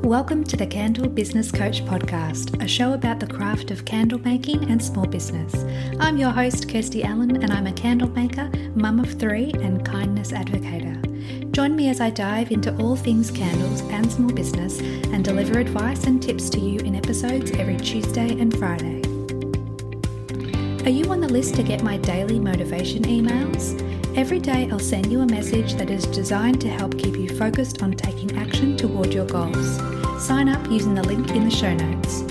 Welcome to the Candle Business Coach Podcast, a show about the craft of candle making and small business. I'm your host, Kirsty Allen, and I'm a candle maker, mum of three, and kindness advocator. Join me as I dive into all things candles and small business and deliver advice and tips to you in episodes every Tuesday and Friday. Are you on the list to get my daily motivation emails? Every day I'll send you a message that is designed to help keep you focused on taking action toward your goals. Sign up using the link in the show notes.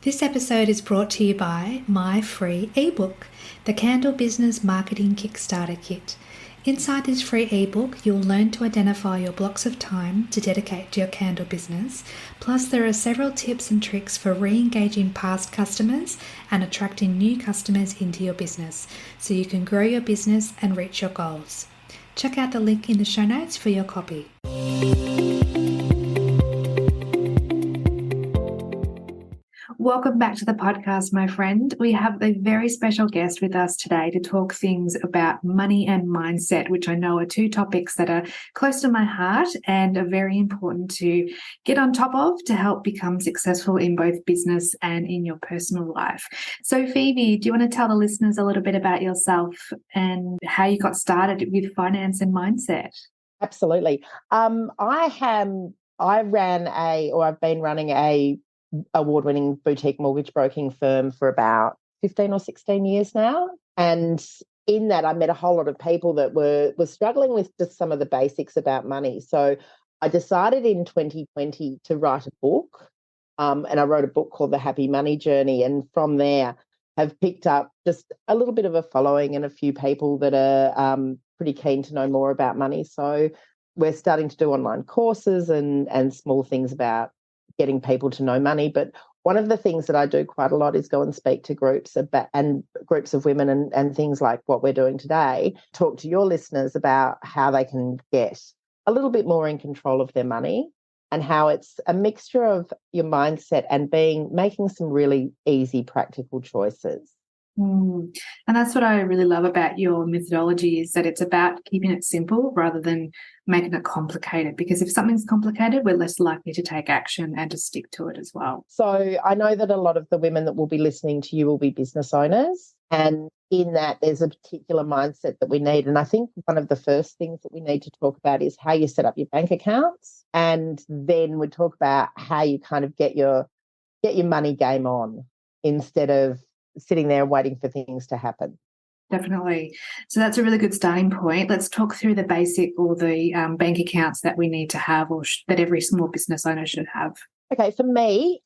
This episode is brought to you by my free ebook, the Candle Business Marketing Kickstarter Kit. Inside this free ebook, you'll learn to identify your blocks of time to dedicate to your candle business. Plus, there are several tips and tricks for re-engaging past customers and attracting new customers into your business so you can grow your business and reach your goals. Check out the link in the show notes for your copy. Welcome back to the podcast, my friend. We have a very special guest with us today to talk things about money and mindset, which I know are two topics that are close to my heart and are very important to get on top of to help become successful in both business and in your personal life. So, Phoebe, do you want to tell the listeners a little bit about yourself and how you got started with finance and mindset? Absolutely. I've been running a award-winning boutique mortgage broking firm for about 15 or 16 years now. And in that, I met a whole lot of people that were struggling with just some of the basics about money. So I decided in 2020 to write a book, and I wrote a book called The Happy Money Journey. And from there, have picked up just a little bit of a following and a few people that are pretty keen to know more about money. So we're starting to do online courses and small things about getting people to know money. But one of the things that I do quite a lot is go and speak to groups and groups of women and things like what we're doing today, talk to your listeners about how they can get a little bit more in control of their money and how it's a mixture of your mindset and making some really easy, practical choices. And that's what I really love about your methodology is that it's about keeping it simple rather than making it complicated, because if something's complicated, we're less likely to take action and to stick to it as well. So I know that a lot of the women that will be listening to you will be business owners, and in that there's a particular mindset that we need. And I think one of the first things that we need to talk about is how you set up your bank accounts, and then we talk about how you kind of get your money game on instead of sitting there waiting for things to happen. Definitely. So that's a really good starting point. Let's talk through the basic or the bank accounts that we need to have or that every small business owner should have. Okay, for me,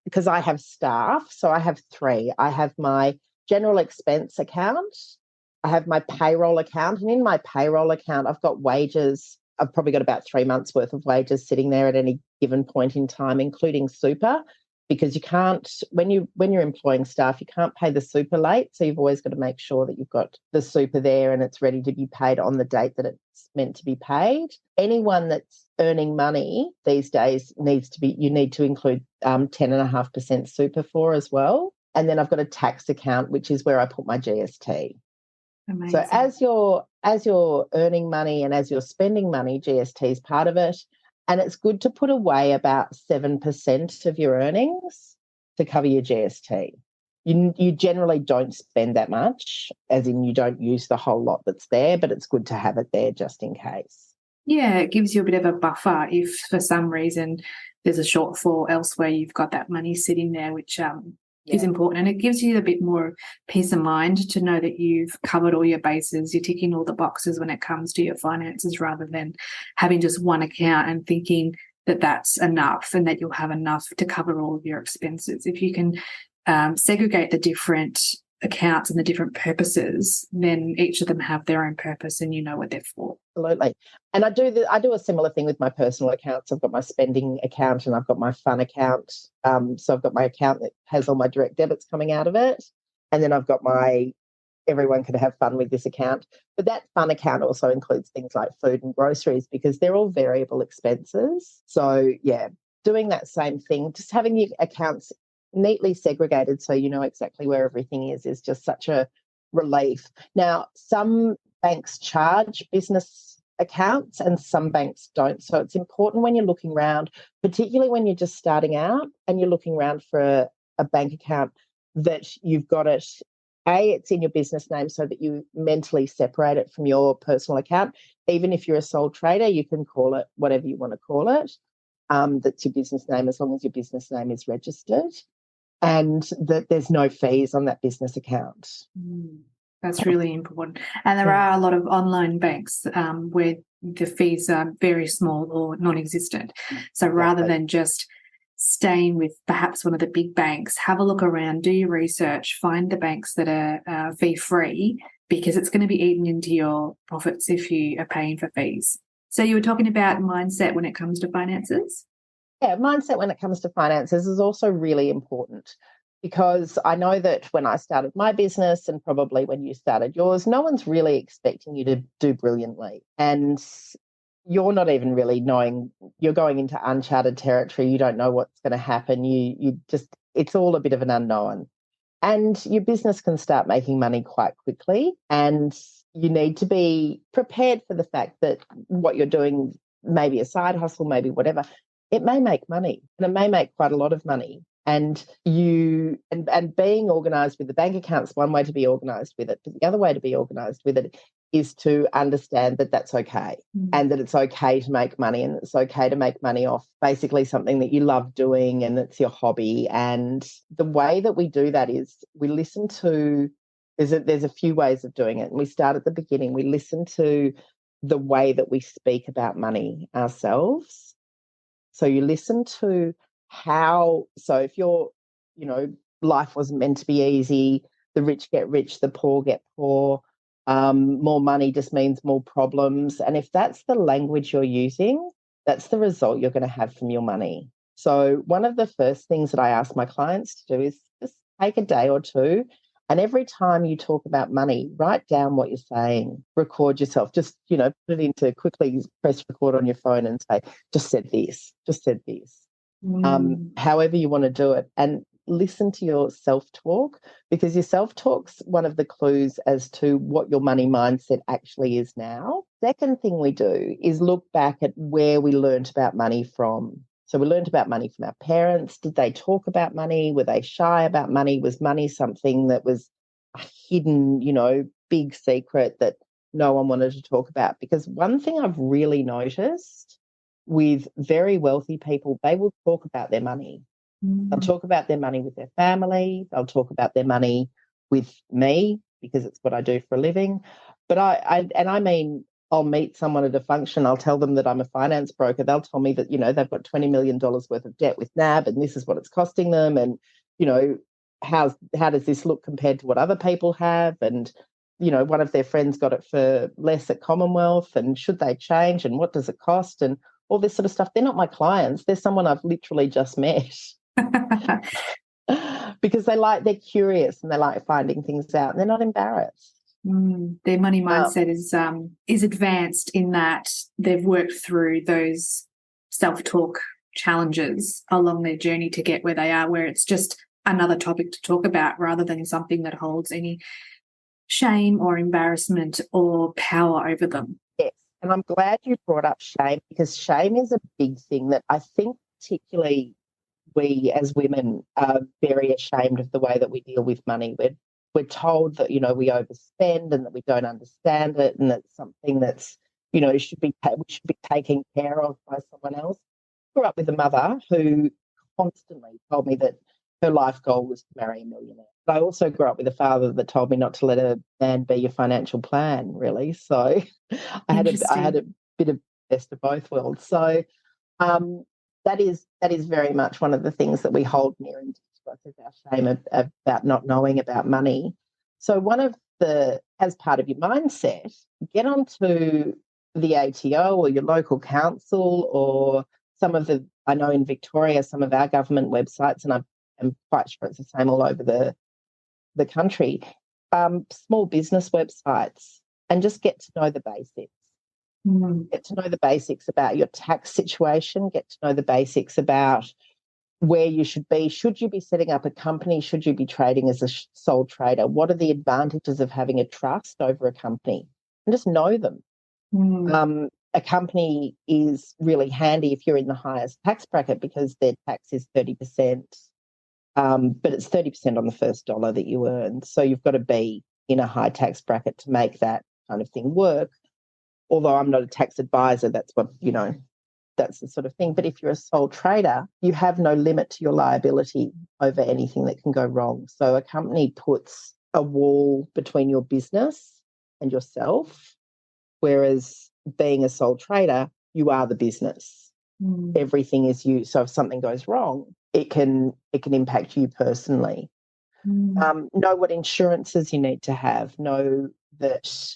because I have staff, so I have three. I have my general expense account, I have my payroll account, and in my payroll account, I've got wages. I've probably got about 3 months worth of wages sitting there at any given point in time, including super. Because you can't, when you're employing staff, you can't pay the super late. So you've always got to make sure that you've got the super there and it's ready to be paid on the date that it's meant to be paid. Anyone that's earning money these days you need to include 10.5% super for as well. And then I've got a tax account, which is where I put my GST. Amazing. So as you're earning money and as you're spending money, GST is part of it. And it's good to put away about 7% of your earnings to cover your GST. You generally don't spend that much, as in you don't use the whole lot that's there, but it's good to have it there just in case. Yeah, it gives you a bit of a buffer if for some reason there's a shortfall elsewhere, you've got that money sitting there, which is important. And it gives you a bit more peace of mind to know that you've covered all your bases, you're ticking all the boxes when it comes to your finances, rather than having just one account and thinking that that's enough and that you'll have enough to cover all of your expenses. If you can segregate the different accounts and the different purposes, then each of them have their own purpose and you know what they're for. Absolutely. And I do a similar thing with my personal accounts. I've got my spending account and I've got my fun account. So I've got my account that has all my direct debits coming out of it. And then I've got everyone can have fun with this account. But that fun account also includes things like food and groceries because they're all variable expenses. So yeah, doing that same thing, just having the accounts neatly segregated so you know exactly where everything is just such a relief. Now, some banks charge business accounts and some banks don't. So it's important when you're looking around, particularly when you're just starting out and you're looking around for a bank account, that you've got it, it's in your business name so that you mentally separate it from your personal account. Even if you're a sole trader, you can call it whatever you want to call it. That's your business name, as long as your business name is registered, and that there's no fees on that business account. That's really important. And there are a lot of online banks where the fees are very small or non-existent. So rather than just staying with perhaps one of the big banks, have a look around, do your research, find the banks that are fee-free, because it's going to be eaten into your profits if you are paying for fees. So you were talking about mindset when it comes to finances? Yeah, mindset when it comes to finances is also really important, because I know that when I started my business and probably when you started yours, no one's really expecting you to do brilliantly. And you're not even really knowing, you're going into uncharted territory. You don't know what's going to happen. You just, it's all a bit of an unknown. And your business can start making money quite quickly. And you need to be prepared for the fact that what you're doing, maybe a side hustle, maybe whatever, it may make money, and it may make quite a lot of money. And being organised with the bank account's one way to be organised with it, but the other way to be organised with it is to understand that that's okay, and that it's okay to make money, and it's okay to make money off basically something that you love doing and it's your hobby. And the way that we do that is we listen to, there's a few ways of doing it. And we start at the beginning. We listen to the way that we speak about money ourselves. So you listen to how, so if life wasn't meant to be easy, the rich get rich, the poor get poor, more money just means more problems. And if that's the language you're using, that's the result you're going to have from your money. So one of the first things that I ask my clients to do is just take a day or two, and every time you talk about money, write down what you're saying, record yourself, just, put it into, quickly press record on your phone and say, just said this. However you want to do it, and listen to your self-talk, because your self-talk's one of the clues as to what your money mindset actually is now. Second thing we do is look back at where we learnt about money from. So we learned about money from our parents. Did they talk about money? Were they shy about money? Was money something that was a hidden, big secret that no one wanted to talk about? Because one thing I've really noticed with very wealthy people, they will talk about their money. They'll talk about their money with their family. They'll talk about their money with me, because it's what I do for a living. But I mean, I'll meet someone at a function. I'll tell them that I'm a finance broker. They'll tell me that, they've got $20 million worth of debt with NAB, and this is what it's costing them. And, how does this look compared to what other people have? And, one of their friends got it for less at Commonwealth, and should they change, and what does it cost, and all this sort of stuff. They're not my clients. They're someone I've literally just met. Because they're curious and they like finding things out, and they're not embarrassed. Their money mindset is advanced in that they've worked through those self-talk challenges along their journey to get where they are, where it's just another topic to talk about rather than something that holds any shame or embarrassment or power over them. Yes, and I'm glad you brought up shame, because shame is a big thing that I think particularly we as women are very ashamed of the way that we deal with money. We're told that, we overspend and that we don't understand it, and that's something that's, we should be taken care of by someone else. I grew up with a mother who constantly told me that her life goal was to marry a millionaire. But I also grew up with a father that told me not to let a man be your financial plan, really. So I had a bit of best of both worlds. So that is very much one of the things that we hold near and dear to us, is our shame about not knowing about money. So as part of your mindset, get onto the ATO or your local council, or I know in Victoria, some of our government websites, and I'm quite sure it's the same all over the country, small business websites, and just get to know the basics. Get to know the basics about your tax situation, get to know the basics about where you should be. Should you be setting up a company? Should you be trading as a sole trader? What are the advantages of having a trust over a company? And just know them. A company is really handy if you're in the highest tax bracket because their tax is 30%, but it's 30% on the first dollar that you earn. So you've got to be in a high tax bracket to make that kind of thing work. Although I'm not a tax advisor, that's what, that's the sort of thing. But if you're a sole trader, you have no limit to your liability over anything that can go wrong. So a company puts a wall between your business and yourself, whereas being a sole trader, you are the business. Everything is you. So if something goes wrong, it can impact you personally. Know what insurances you need to have. Know that,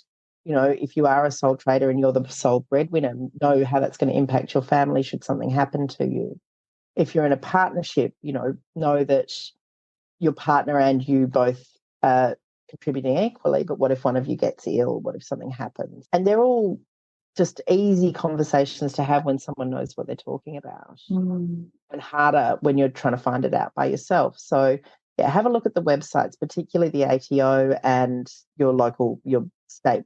if you are a sole trader and you're the sole breadwinner, know how that's going to impact your family should something happen to you. If you're in a partnership, know that your partner and you both are contributing equally, but what if one of you gets ill? What if something happens? And they're all just easy conversations to have when someone knows what they're talking about, and harder when you're trying to find it out by yourself. So, yeah, have a look at the websites, particularly the ATO and your state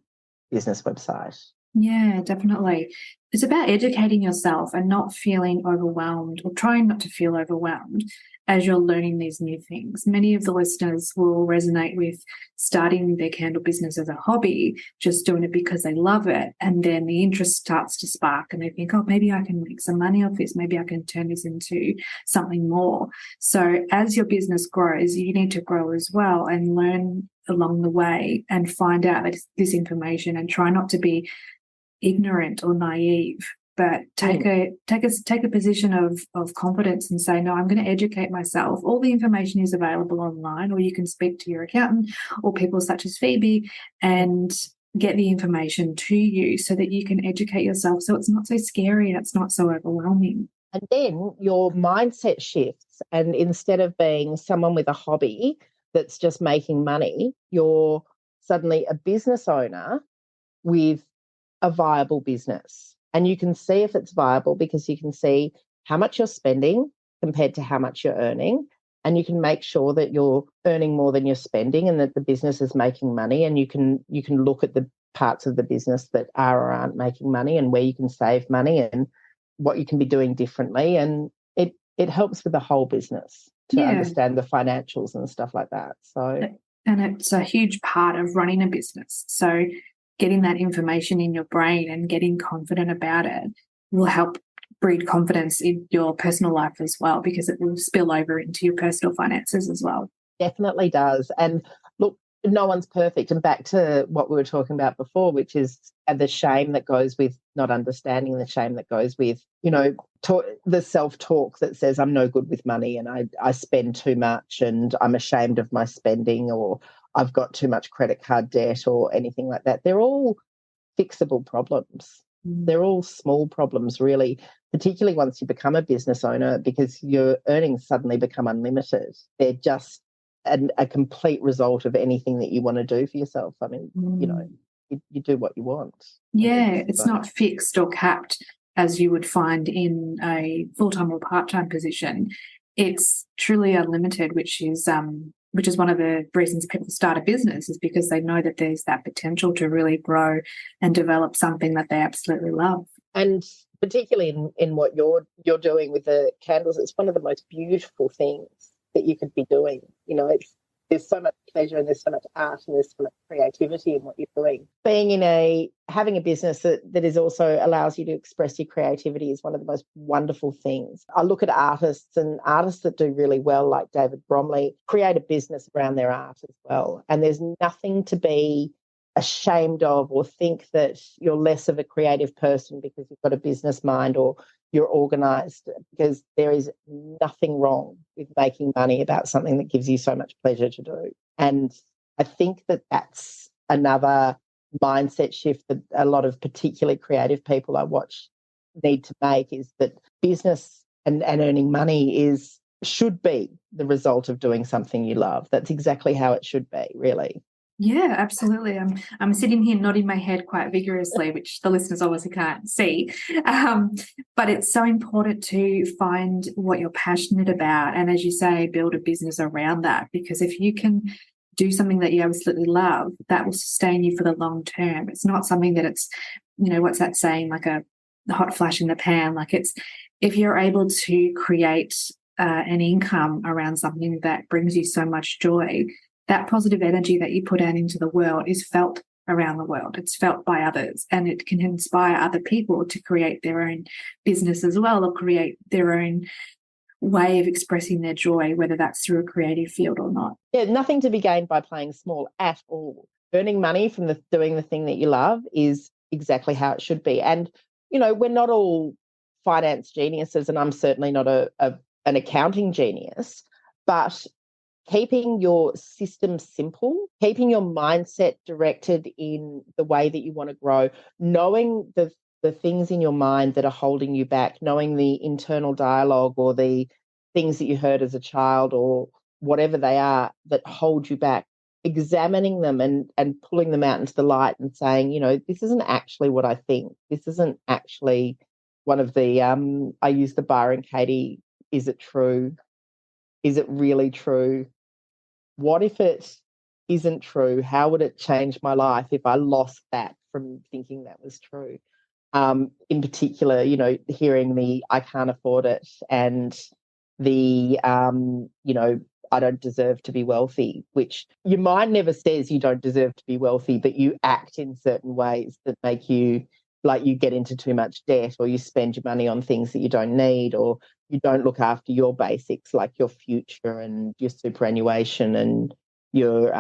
business website. Yeah, definitely. It's about educating yourself and not feeling overwhelmed, or trying not to feel overwhelmed as you're learning these new things. Many of the listeners will resonate with starting their candle business as a hobby, just doing it because they love it. And then the interest starts to spark and they think, oh, maybe I can make some money off this. Maybe I can turn this into something more. So as your business grows, you need to grow as well and learn along the way and find out this information, and try not to be ignorant or naive, but take a position of confidence and say, no, I'm going to educate myself. All the information is available online, or you can speak to your accountant or people such as Phoebe and get the information to you so that you can educate yourself, so it's not so scary and it's not so overwhelming. And then your mindset shifts, and instead of being someone with a hobby that's just making money, you're suddenly a business owner with a viable business. And you can see if it's viable because you can see how much you're spending compared to how much you're earning. And you can make sure that you're earning more than you're spending and that the business is making money. And you can look at the parts of the business that are or aren't making money and where you can save money and what you can be doing differently. And it helps with the whole business to understand the financials and stuff like that. So, and it's a huge part of running a business. So getting that information in your brain and getting confident about it will help breed confidence in your personal life as well, because it will spill over into your personal finances as well. Definitely does. And look, no one's perfect. And back to what we were talking about before, which is the shame that goes with not understanding, the shame that goes with, the self-talk that says I'm no good with money and I spend too much and I'm ashamed of my spending, or I've got too much credit card debt or anything like that. They're all fixable problems. They're all small problems, really, particularly once you become a business owner, because your earnings suddenly become unlimited. They're just a complete result of anything that you want to do for yourself. I mean, you do what you want. Yeah, it's not fixed or capped as you would find in a full-time or part-time position. It's truly unlimited, which is one of the reasons people start a business, is because they know that there's that potential to really grow and develop something that they absolutely love. And particularly in what you're doing with the candles, it's one of the most beautiful things that you could be doing. There's so much pleasure and there's so much art and there's so much creativity in what you're doing. Having a business that is also allows you to express your creativity is one of the most wonderful things. I look at artists that do really well, like David Bromley, create a business around their art as well. And there's nothing to be ashamed of or think that you're less of a creative person because you've got a business mind or you're organised, because there is nothing wrong with making money about something that gives you so much pleasure to do. And I think that that's another mindset shift that a lot of particularly creative people I watch need to make, is that business and earning money should be the result of doing something you love. That's exactly how it should be, really. Yeah, absolutely. I'm sitting here nodding my head quite vigorously, which the listeners obviously can't see. But it's so important to find what you're passionate about, and, as you say, build a business around that. Because if you can do something that you absolutely love, that will sustain you for the long term. It's not something that it's, what's that saying, like a hot flash in the pan. Like, it's, if you're able to create an income around something that brings you so much joy, that positive energy that you put out into the world is felt around the world. It's felt by others, and it can inspire other people to create their own business as well, or create their own way of expressing their joy, whether that's through a creative field or not. Yeah, nothing to be gained by playing small at all. Earning money from doing the thing that you love is exactly how it should be. And, we're not all finance geniuses, and I'm certainly not an accounting genius, but keeping your system simple, keeping your mindset directed in the way that you want to grow, knowing the things in your mind that are holding you back, knowing the internal dialogue or the things that you heard as a child or whatever they are that hold you back, examining them and pulling them out into the light and saying, this isn't actually what I think. This isn't actually one of the, I use the Byron Katie, is it true? Is it really true? What if it isn't true? How would it change my life if I lost that from thinking that was true? In particular, hearing the I can't afford it and the, I don't deserve to be wealthy, which your mind never says you don't deserve to be wealthy, but you act in certain ways that make you, like, you get into too much debt, or you spend your money on things that you don't need, or you don't look after your basics like your future and your superannuation and your,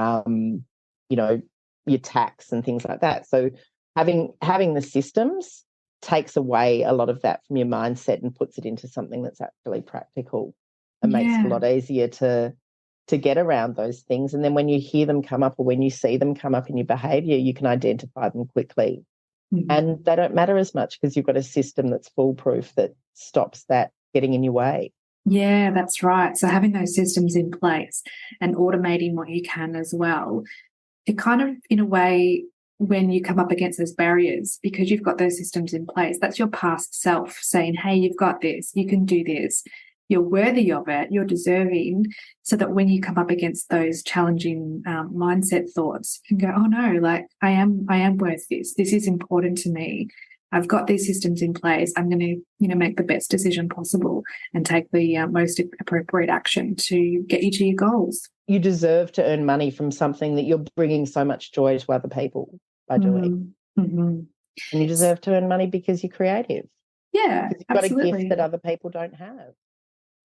your tax and things like that. So having the systems takes away a lot of that from your mindset and puts it into something that's actually practical and makes it a lot easier to get around those things. And then when you hear them come up or when you see them come up in your behaviour, you can identify them quickly. Mm-hmm. And they don't matter as much because you've got a system that's foolproof that stops that getting in your way. Yeah, that's right. So having those systems in place and automating what you can as well, it kind of, in a way, when you come up against those barriers, because you've got those systems in place, that's your past self saying, hey, you've got this, you can do this, you're worthy of it, you're deserving, so that when you come up against those challenging mindset thoughts, you can go, oh no, like I am worth this. This is important to me. I've got these systems in place. I'm going to, make the best decision possible and take the most appropriate action to get you to your goals. You deserve to earn money from something that you're bringing so much joy to other people by doing. Mm-hmm. And you deserve to earn money because you're creative. Yeah, because you've got a gift that other people don't have.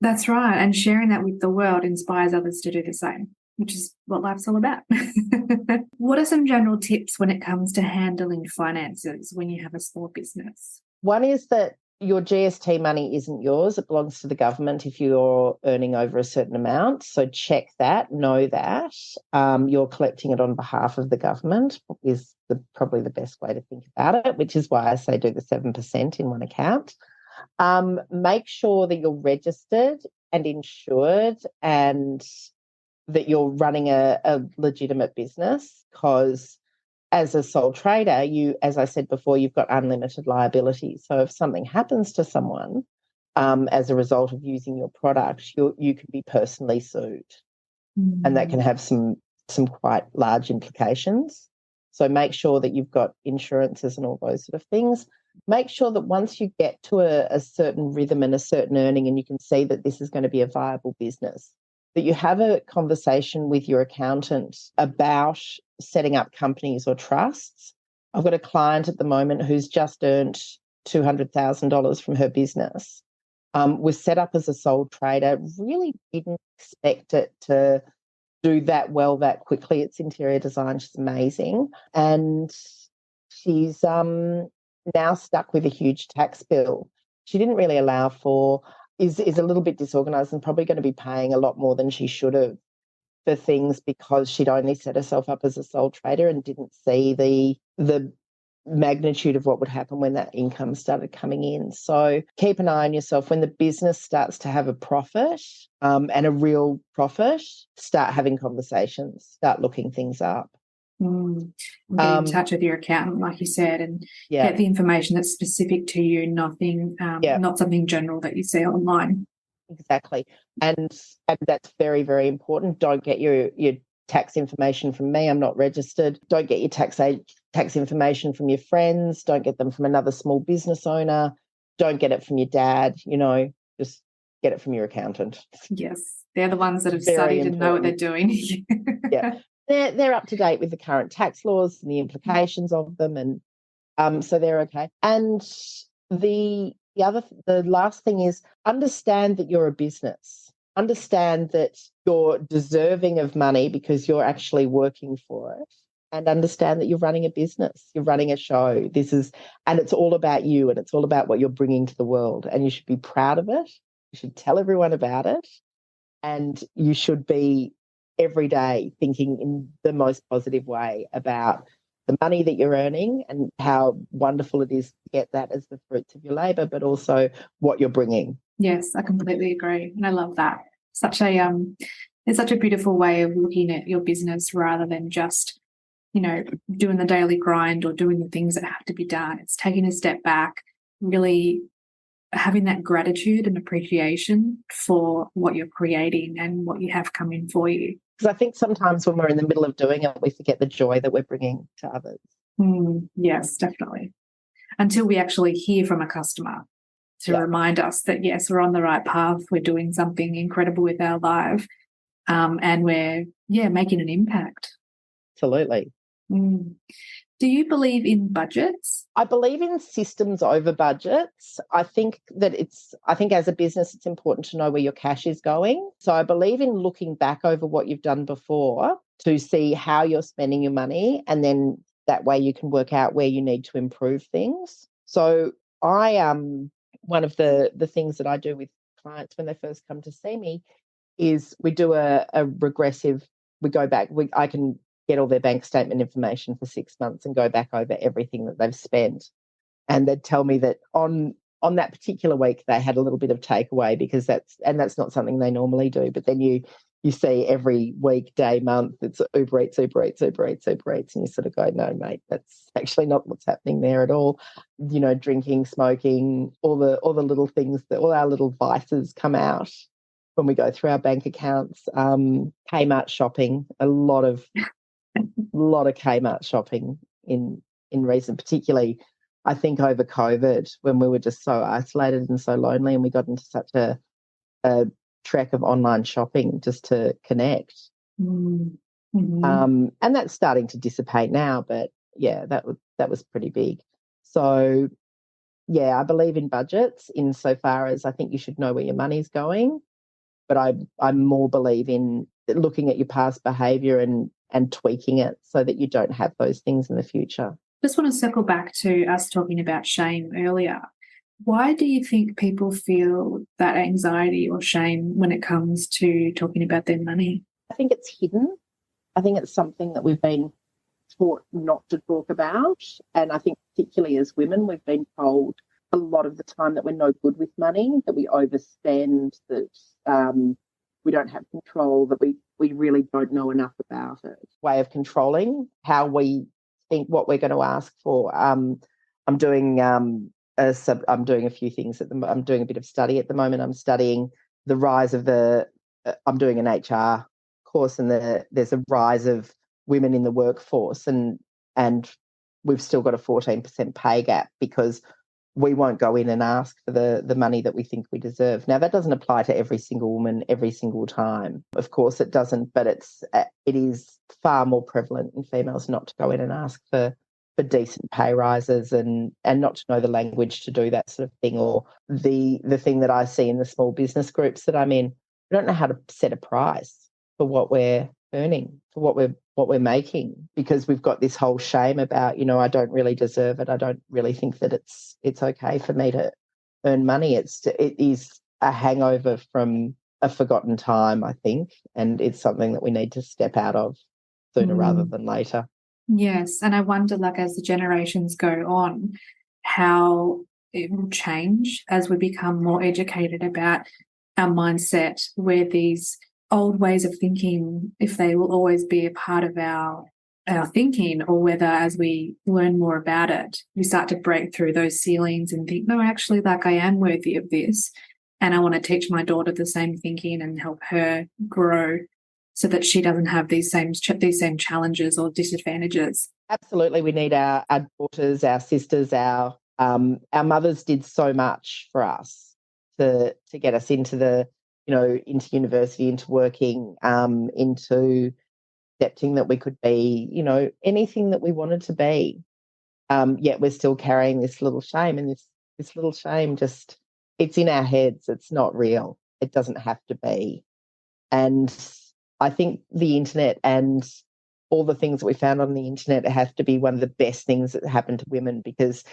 That's right. And sharing that with the world inspires others to do the same, which is what life's all about. What are some general tips when it comes to handling finances when you have a small business? One is that your GST money isn't yours. It belongs to the government if you're earning over a certain amount. So check that, know that. You're collecting it on behalf of the government is probably the best way to think about it, which is why I say do the 7% in one account. Make sure that you're registered and insured and that you're running a legitimate business, because as a sole trader, as I said before, you've got unlimited liability. So if something happens to someone as a result of using your product, you could be personally sued. Mm-hmm. And that can have some quite large implications. So make sure that you've got insurances and all those sort of things. Make sure that once you get to a certain rhythm and a certain earning and you can see that this is going to be a viable business, that you have a conversation with your accountant about setting up companies or trusts. I've got a client at the moment who's just earned $200,000 from her business. Was set up as a sole trader, really didn't expect it to do that well that quickly. It's interior design, she's amazing. And she's now stuck with a huge tax bill. She didn't really allow for, is a little bit disorganised and probably going to be paying a lot more than she should have for things because she'd only set herself up as a sole trader and didn't see the magnitude of what would happen when that income started coming in. So keep an eye on yourself. When the business starts to have a profit and a real profit, start having conversations, start looking things up. Get in touch with your accountant, like you said, and get the information that's specific to you, not something general that you see online. Exactly. And that's very, very important. Don't get your tax information from me. I'm not registered. Don't get your tax information from your friends. Don't get them from another small business owner. Don't get it from your dad, just get it from your accountant. Yes, they're the ones that have Very studied important. and know what they're doing. Yeah, they're up to date with the current tax laws and the implications of them, and so they're okay. And the last thing is understand that you're a business. Understand that you're deserving of money because you're actually working for it, and understand that you're running a business, you're running a show. And it's all about you, and it's all about what you're bringing to the world, and you should be proud of it. You should tell everyone about it, and you should be every day thinking in the most positive way about the money that you're earning and how wonderful it is to get that as the fruits of your labour, but also what you're bringing. Yes, I completely agree. And I love that. It's such a beautiful way of looking at your business rather than just, doing the daily grind or doing the things that have to be done. It's taking a step back, really having that gratitude and appreciation for what you're creating and what you have coming for you. Because I think sometimes when we're in the middle of doing it, we forget the joy that we're bringing to others. Yes, definitely. Until we actually hear from a customer to remind us that, yes, we're on the right path, we're doing something incredible with our life, and we're, making an impact. Absolutely. Do you believe in budgets? I believe in systems over budgets. I think as a business, it's important to know where your cash is going. So I believe in looking back over what you've done before to see how you're spending your money, and then that way you can work out where you need to improve things. So one of the things that I do with clients when they first come to see me is we do a regressive, we go back, I can get all their bank statement information for 6 months and go back over everything that they've spent. And they'd tell me that on that particular week they had a little bit of takeaway because that's not something they normally do. But then you see every week, day, month, it's Uber Eats, Uber Eats, Uber Eats, Uber Eats, and you sort of go, no, mate, that's actually not what's happening there at all. Drinking, smoking, all the little things, all our little vices come out when we go through our bank accounts. Kmart shopping, a lot of Kmart shopping in recent, particularly I think over COVID when we were just so isolated and so lonely, and we got into such a trek of online shopping just to connect. And that's starting to dissipate now, but that was pretty big. So I believe in budgets insofar as I think you should know where your money's going, but I more believe in looking at your past behaviour and tweaking it so that you don't have those things in the future. Just want to circle back to us talking about shame earlier. Why do you think people feel that anxiety or shame when it comes to talking about their money? I think it's hidden. I think it's something that we've been taught not to talk about. And I think particularly as women, we've been told a lot of the time that we're no good with money, that we overspend, that we don't have control, that we really don't know enough about it. Way of controlling how we think what we're going to ask for. I'm doing a few things I'm doing a bit of study at the moment. I'm studying the rise of I'm doing an HR course, and there's a rise of women in the workforce, and we've still got a 14% pay gap because we won't go in and ask for the money that we think we deserve. Now, that doesn't apply to every single woman every single time. Of course it doesn't, but it is far more prevalent in females not to go in and ask for decent pay rises and not to know the language to do that sort of thing. Or the thing that I see in the small business groups that I'm in, we don't know how to set a price for what we're earning, for what we're making, because we've got this whole shame about, I don't really deserve it. I don't really think that it's okay for me to earn money. It is a hangover from a forgotten time, I think, and it's something that we need to step out of sooner rather than later. Yes, and I wonder, as the generations go on, how it will change as we become more educated about our mindset, where these old ways of thinking, if they will always be a part of our thinking, or whether as we learn more about it, we start to break through those ceilings and think, no, actually, I am worthy of this, and I want to teach my daughter the same thinking and help her grow so that she doesn't have these same challenges or disadvantages. Absolutely. We need our daughters, our sisters, our mothers did so much for us to get us into into university, into working, into accepting that we could be, anything that we wanted to be. Yet we're still carrying this little shame, and this little shame it's in our heads. It's not real. It doesn't have to be. And I think the internet and all the things that we found on the internet have to be one of the best things that happened to women, because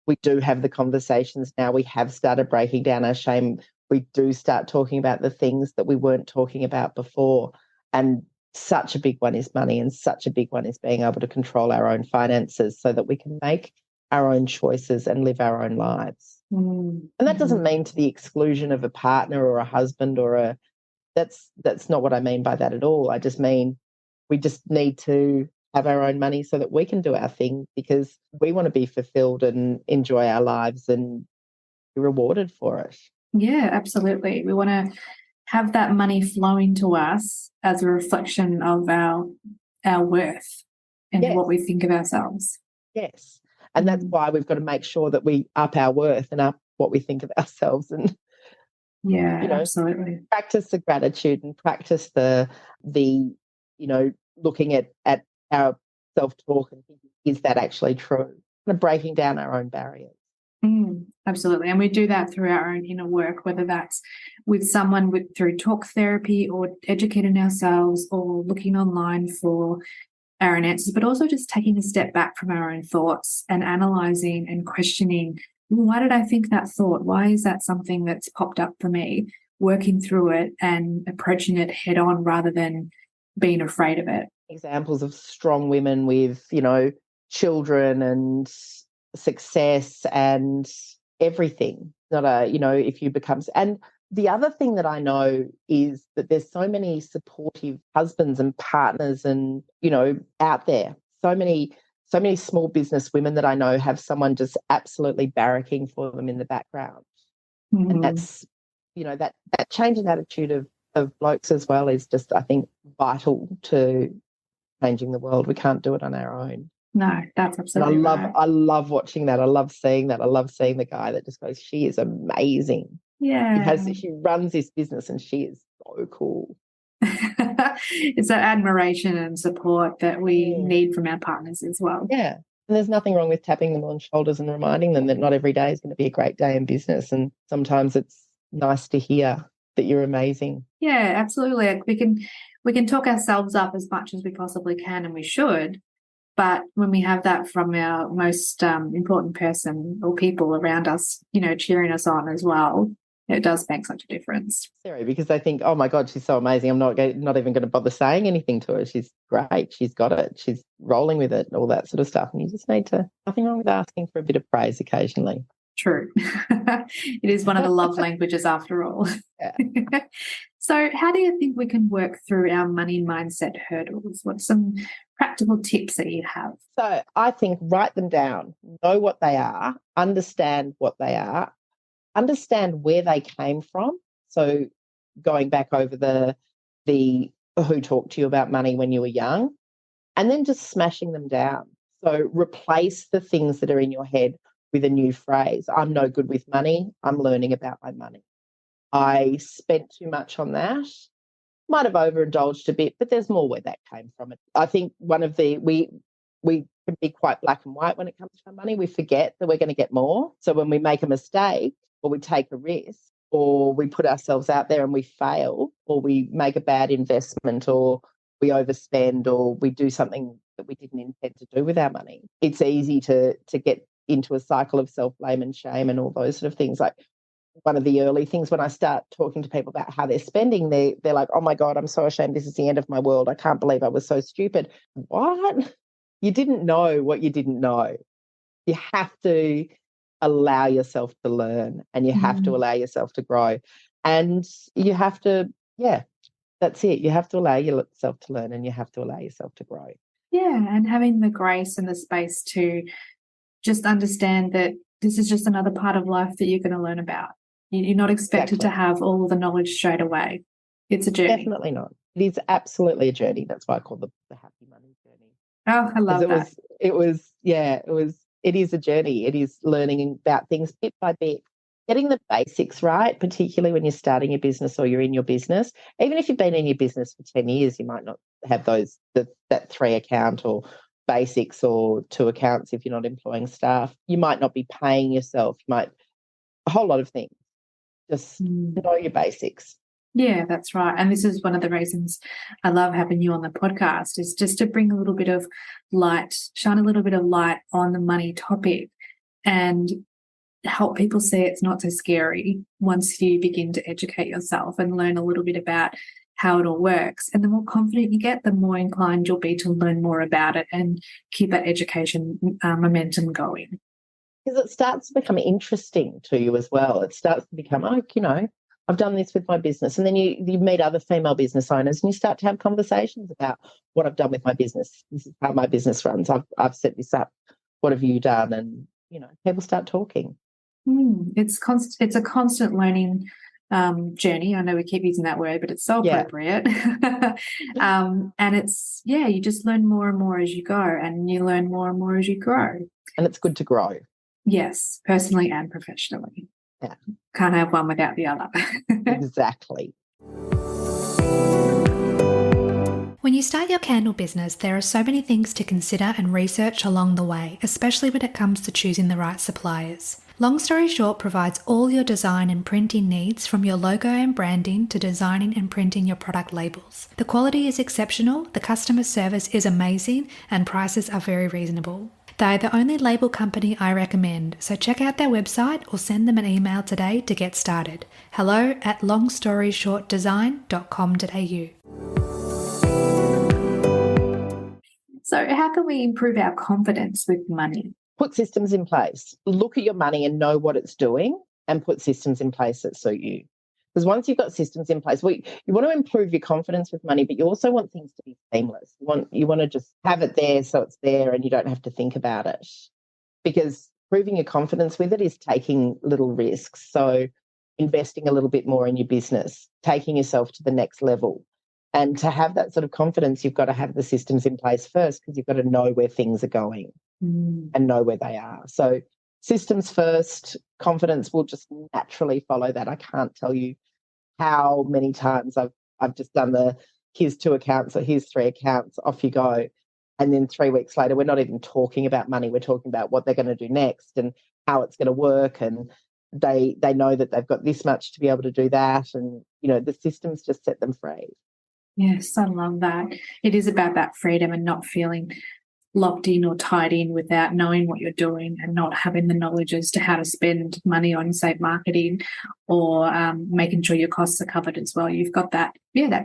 we do have the conversations now. We have started breaking down our shame. We do start talking about the things that we weren't talking about before. And such a big one is money, and such a big one is being able to control our own finances so that we can make our own choices and live our own lives. Mm-hmm. And that doesn't mean to the exclusion of a partner or a husband or that's not what I mean by that at all. I just mean we just need to have our own money so that we can do our thing, because we want to be fulfilled and enjoy our lives and be rewarded for it. Yeah, absolutely. We want to have that money flowing to us as a reflection of our worth and Yes. what we think of ourselves. Yes. And that's why we've got to make sure that we up our worth and up what we think of ourselves, and absolutely. Practice the gratitude and practice the looking at our self-talk and thinking, is that actually true? And breaking down our own barriers. Absolutely. And we do that through our own inner work, whether that's with someone through talk therapy or educating ourselves or looking online for our own answers, but also just taking a step back from our own thoughts and analysing and questioning, why did I think that thought? Why is that something that's popped up for me? Working through it and approaching it head on rather than being afraid of it. Examples of strong women with, children and success and everything. Not if you become, and the other thing that I know is that there's so many supportive husbands and partners and, out there. So many small business women that I know have someone just absolutely barracking for them in the background. Mm-hmm. And that's, that change in attitude of blokes as well is just, I think, vital to changing the world. We can't do it on our own. No, that's absolutely right. I love watching that. I love seeing that. I love seeing the guy that just goes, she is amazing. Yeah. She runs this business and she is so cool. It's that admiration and support that we need from our partners as well. Yeah. And there's nothing wrong with tapping them on shoulders and reminding them that not every day is going to be a great day in business. And sometimes it's nice to hear that you're amazing. Yeah, absolutely. We can talk ourselves up as much as we possibly can, and we should. But when we have that from our most important person or people around us, cheering us on as well, it does make such a difference. Sarah, because they think, oh my God, she's so amazing. I'm not even going to bother saying anything to her. She's great. She's got it. She's rolling with it, all that sort of stuff. And you just need to, nothing wrong with asking for a bit of praise occasionally. True. It is one of the love languages after all. Yeah. So how do you think we can work through our money mindset hurdles? What's some practical tips that you have? So I think write them down, know what they are, understand what they are, understand where they came from. So going back over the who talked to you about money when you were young, and then just smashing them down. So replace the things that are in your head with a new phrase. I'm no good with money. I'm learning about my money. I spent too much on that. Might have overindulged a bit, but there's more where that came from. I think one of we can be quite black and white when it comes to our money. We forget that we're going to get more. So when we make a mistake or we take a risk or we put ourselves out there and we fail or we make a bad investment or we overspend or we do something that we didn't intend to do with our money, it's easy to get into a cycle of self-blame and shame and all those sort of things. Like one of the early things when I start talking to people about how they're spending, they're like, oh my God, I'm so ashamed. This is the end of my world. I can't believe I was so stupid. What? You didn't know what you didn't know. You have to allow yourself to learn and you have to allow yourself to grow. And you have to, that's it. You have to allow yourself to learn and you have to allow yourself to grow. Yeah, and having the grace and the space to just understand that this is just another part of life that you're going to learn about. You're not expected to have all the knowledge straight away. It's a journey. Definitely not. It is absolutely a journey. That's why I call the happy money journey. Oh, I love that. It is a journey. It is learning about things bit by bit, getting the basics right, particularly when you're starting your business or you're in your business. Even if you've been in your business for 10 years, you might not have that 3 account or basics or 2 accounts if you're not employing staff. You might not be paying yourself. A whole lot of things. Just know your basics. Yeah, that's right. And this is one of the reasons I love having you on the podcast, is just to bring a little bit of light, shine a little bit of light on the money topic and help people see it's not so scary once you begin to educate yourself and learn a little bit about how it all works. And the more confident you get, the more inclined you'll be to learn more about it and keep that education momentum going. Because it starts to become interesting to you as well. It starts to become, I've done this with my business. And then you meet other female business owners and you start to have conversations about what I've done with my business. This is how my business runs. I've set this up. What have you done? And, people start talking. It's a constant learning journey. I know we keep using that word, but it's so appropriate. And it's, you just learn more and more as you go, and you learn more and more as you grow. And it's good to grow. Yes, personally and professionally. Yeah. Can't have one without the other. Exactly. When you start your candle business, there are so many things to consider and research along the way, especially when it comes to choosing the right suppliers. Long Story Short provides all your design and printing needs, from your logo and branding to designing and printing your product labels. The quality is exceptional, the customer service is amazing, and prices are very reasonable. They are the only label company I recommend, so check out their website or send them an email today to get started. hello@longstoryshortdesign.com.au. So how can we improve our confidence with money? Put systems in place. Look at your money and know what it's doing, and put systems in place that suit you. Because once you've got systems in place, you want to improve your confidence with money, but you also want things to be seamless. You want to just have it there so it's there and you don't have to think about it. Because proving your confidence with it is taking little risks. So investing a little bit more in your business, taking yourself to the next level. And to have that sort of confidence, you've got to have the systems in place first, because you've got to know where things are going and know where they are. So systems first, confidence will just naturally follow that. I can't tell you how many times I've just done here's 2 accounts or here's 3 accounts, off you go. And then 3 weeks later, we're not even talking about money. We're talking about what they're going to do next and how it's going to work. And they know that they've got this much to be able to do that. And, the systems just set them free. Yes, I love that. It is about that freedom and not feeling locked in or tied in without knowing what you're doing and not having the knowledge as to how to spend money on, say, marketing or making sure your costs are covered as well. You've got that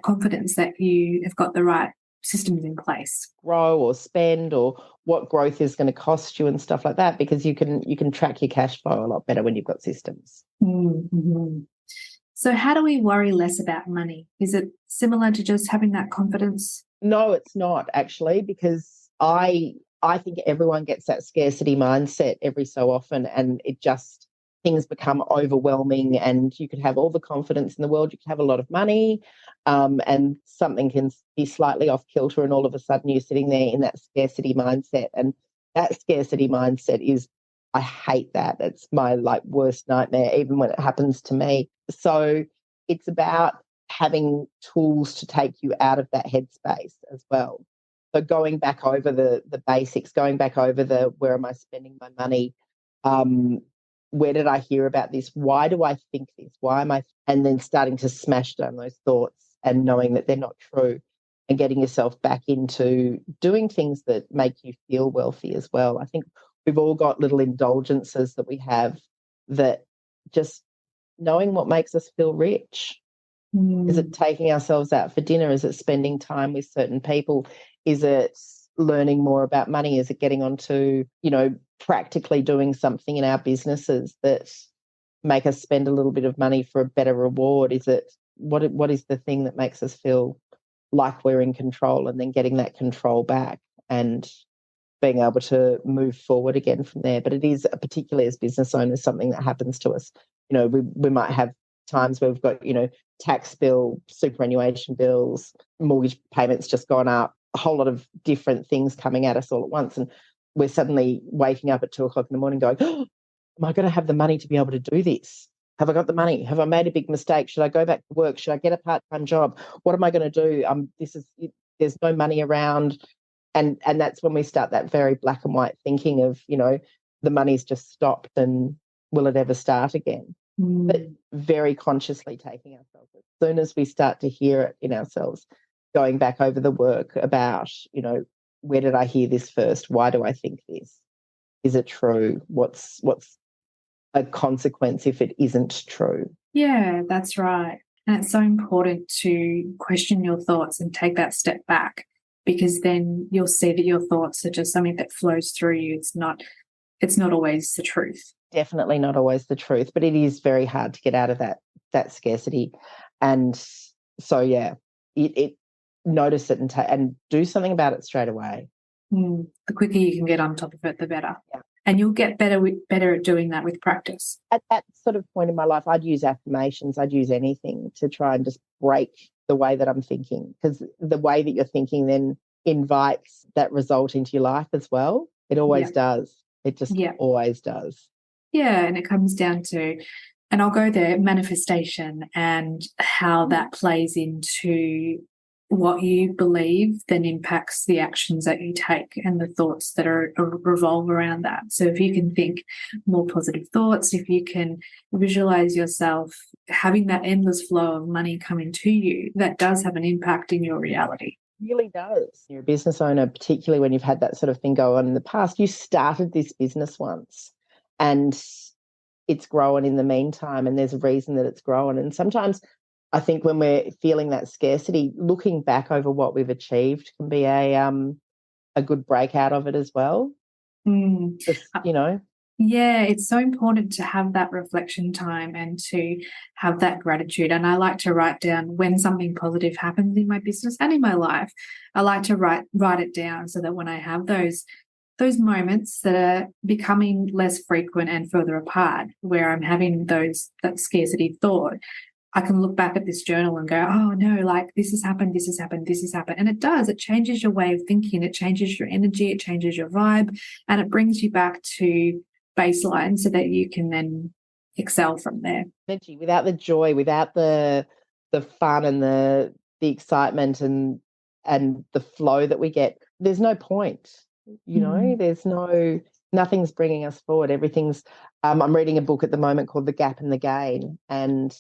confidence that you have got the right systems in place. Grow or spend, or what growth is going to cost you and stuff like that, because you can track your cash flow a lot better when you've got systems. Mm-hmm. So how do we worry less about money? Is it similar to just having that confidence? No, it's not actually, because I think everyone gets that scarcity mindset every so often, and things become overwhelming, and you could have all the confidence in the world, you could have a lot of money, and something can be slightly off kilter, and all of a sudden you're sitting there in that scarcity mindset. And that scarcity mindset I hate that. It's my worst nightmare, even when it happens to me. So it's about having tools to take you out of that headspace as well. So going back over the basics, going back over where am I spending my money? Where did I hear about this? Why do I think this? Why am I? And then starting to smash down those thoughts and knowing that they're not true, and getting yourself back into doing things that make you feel wealthy as well. I think we've all got little indulgences that we have, that just knowing what makes us feel rich. Is it taking ourselves out for dinner? Is it spending time with certain people? Is it learning more about money? Is it getting onto, practically doing something in our businesses that make us spend a little bit of money for a better reward? Is it what is the thing that makes us feel like we're in control, and then getting that control back and being able to move forward again from there? But it is, particularly as business owners, something that happens to us. We might have times where we've got, tax bill, superannuation bills, mortgage payments just gone up, a whole lot of different things coming at us all at once. And we're suddenly waking up at 2:00 in the morning going, oh, am I going to have the money to be able to do this? Have I got the money? Have I made a big mistake? Should I go back to work? Should I get a part-time job? What am I going to do? There's no money around. And that's when we start that very black and white thinking of, the money's just stopped and will it ever start again? But very consciously taking ourselves. As soon as we start to hear it in ourselves, going back over the work about, where did I hear this first? Why do I think this? Is it true? What's a consequence if it isn't true? Yeah, that's right. And it's so important to question your thoughts and take that step back, because then you'll see that your thoughts are just something that flows through you. It's not always the truth. Definitely not always the truth, but it is very hard to get out of that scarcity. And so, yeah, it notice it and do something about it straight away. The quicker you can get on top of it, the better. Yeah. And you'll get better at doing that with practice. At that sort of point in my life, I'd use affirmations. I'd use anything to try and just break the way that I'm thinking, because the way that you're thinking then invites that result into your life as well. It always does. It just always does. Yeah, and it comes down to, and I'll go there, manifestation and how that plays into what you believe then impacts the actions that you take and the thoughts that revolve around that. So if you can think more positive thoughts, if you can visualize yourself having that endless flow of money coming to you, that does have an impact in your reality. Really does. You're a business owner, particularly when you've had that sort of thing go on in the past. You started this business once and it's grown in the meantime, and there's a reason that it's grown. And sometimes I think when we're feeling that scarcity, looking back over what we've achieved can be a good breakout of it as well. Just, Yeah, it's so important to have that reflection time and to have that gratitude. And I like to write down when something positive happens in my business and in my life. I like to write it down so that when I have those moments that are becoming less frequent and further apart, where I'm having that scarcity thought, I can look back at this journal and go, oh no, like this has happened, this has happened, this has happened. And it does. It changes your way of thinking. It changes your energy. It changes your vibe. And it brings you back to baseline so that you can then excel from there. Energy, without the joy, without the fun and the excitement and the flow that we get, there's no point. There's nothing's bringing us forward. Everything's. I'm reading a book at the moment called The Gap and the Gain, and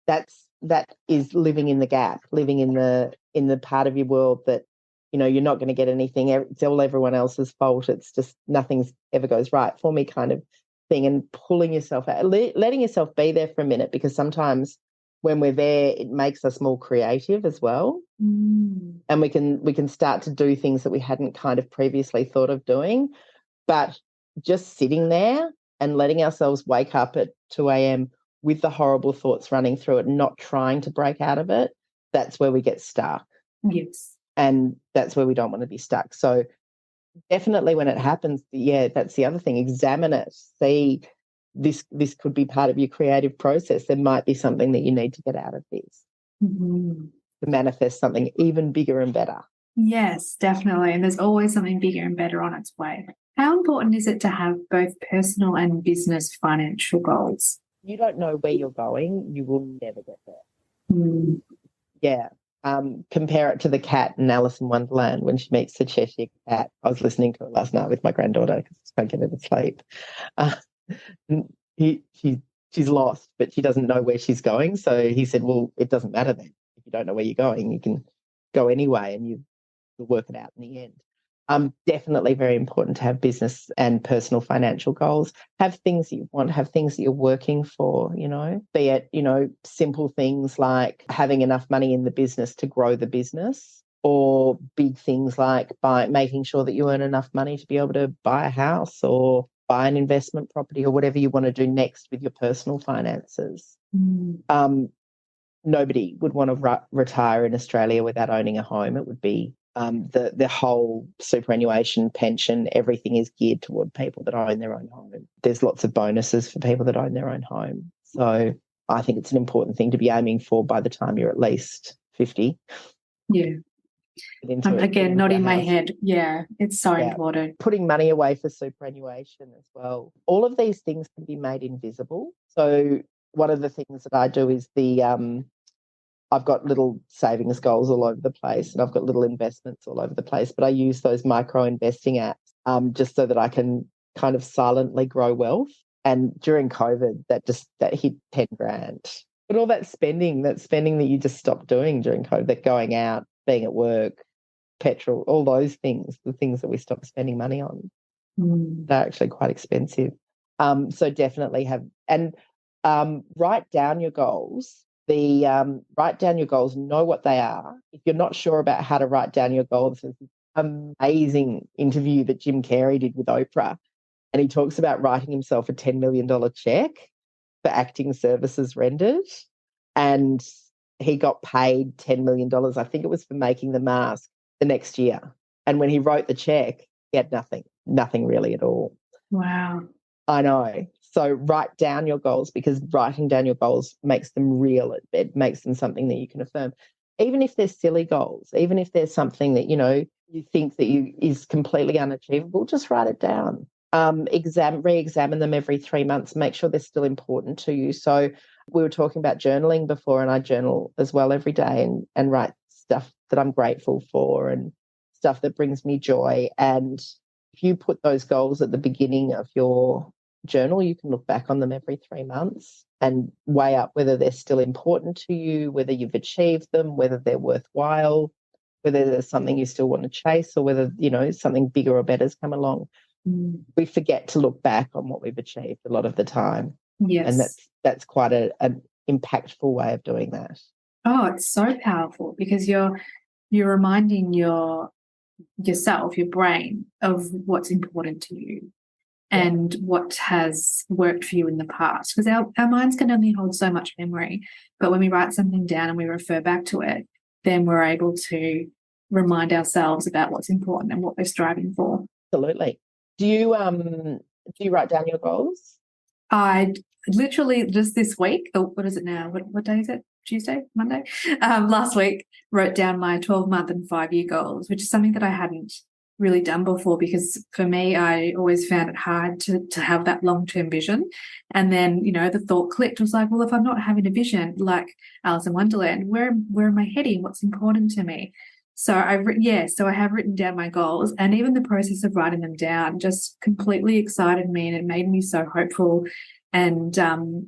that is living in the gap, living in the part of your world that you're not going to get anything. It's all everyone else's fault. It's just nothing's ever goes right for me kind of thing, and pulling yourself out, letting yourself be there for a minute, because sometimes when we're there, it makes us more creative as well. And we can start to do things that we hadn't kind of previously thought of doing. But just sitting there and letting ourselves wake up at 2 a.m. with the horrible thoughts running through it, not trying to break out of it, that's where we get stuck. Yes. And that's where we don't want to be stuck. So definitely when it happens, that's the other thing. Examine it. See, this could be part of your creative process. There might be something that you need to get out of this to manifest something even bigger and better. Yes, definitely. And there's always something bigger and better on its way. How important is it to have both personal and business financial goals? You don't know where you're going, you will never get there. Yeah. Compare it to the cat in Alice in Wonderland when she meets the Cheshire Cat. I was listening to it last night with my granddaughter because I can't get her to sleep. She's lost, but she doesn't know where she's going. So he said, well, it doesn't matter then. If you don't know where you're going, you can go anyway and you'll work it out in the end. Definitely very important to have business and personal financial goals. Have things that you want, have things that you're working for, be it, simple things like having enough money in the business to grow the business, or big things like making sure that you earn enough money to be able to buy a house or buy an investment property or whatever you want to do next with your personal finances. Nobody would want to retire in Australia without owning a home. It would be the whole superannuation, pension, everything is geared toward people that own their own home. There's lots of bonuses for people that own their own home. So I think it's an important thing to be aiming for by the time you're at least 50. Yeah. Again, not in my head. Yeah, it's so important. Putting money away for superannuation as well. All of these things can be made invisible. So one of the things that I do is I've got little savings goals all over the place, and I've got little investments all over the place, but I use those micro investing apps just so that I can kind of silently grow wealth. And during COVID, that hit 10 grand. But all that spending that you just stopped doing during COVID, that going out, being at work, petrol, all those things, the things that we stopped spending money on, they're actually quite expensive. So definitely write down your goals. Write down your goals, know what they are. If you're not sure about how to write down your goals, there's an amazing interview that Jim Carrey did with Oprah, and he talks about writing himself a $10 million check for acting services rendered, and he got paid $10 million. I think it was for making The Mask the next year. And when he wrote the check, he had nothing really at all. Wow. I know. So write down your goals, because writing down your goals makes them real. It makes them something that you can affirm. Even if they're silly goals, even if there's something that, you think that is completely unachievable, just write it down. Re-examine them every 3 months, make sure they're still important to you. So we were talking about journaling before, and I journal as well every day and write stuff that I'm grateful for and stuff that brings me joy. And if you put those goals at the beginning of your journal, you can look back on them every 3 months and weigh up whether they're still important to you, whether you've achieved them, whether they're worthwhile, whether there's something you still want to chase, or whether, something bigger or better's come along. We forget to look back on what we've achieved a lot of the time. Yes. And that's quite an impactful way of doing that. Oh, it's so powerful, because you're reminding yourself, your brain, of what's important to you and what has worked for you in the past. Because our minds can only hold so much memory. But when we write something down and we refer back to it, then we're able to remind ourselves about what's important and what we're striving for. Absolutely. Do you write down your goals? I literally just this week, what is it now? What day is it? Tuesday? Monday? Last week, wrote down my 12-month and 5-year goals, which is something that I hadn't really done before, because for me, I always found it hard to have that long-term vision. And then, the thought clicked. I was like, well, if I'm not having a vision like Alice in Wonderland, where am I heading? What's important to me? So I have written down my goals, and even the process of writing them down just completely excited me, and it made me so hopeful and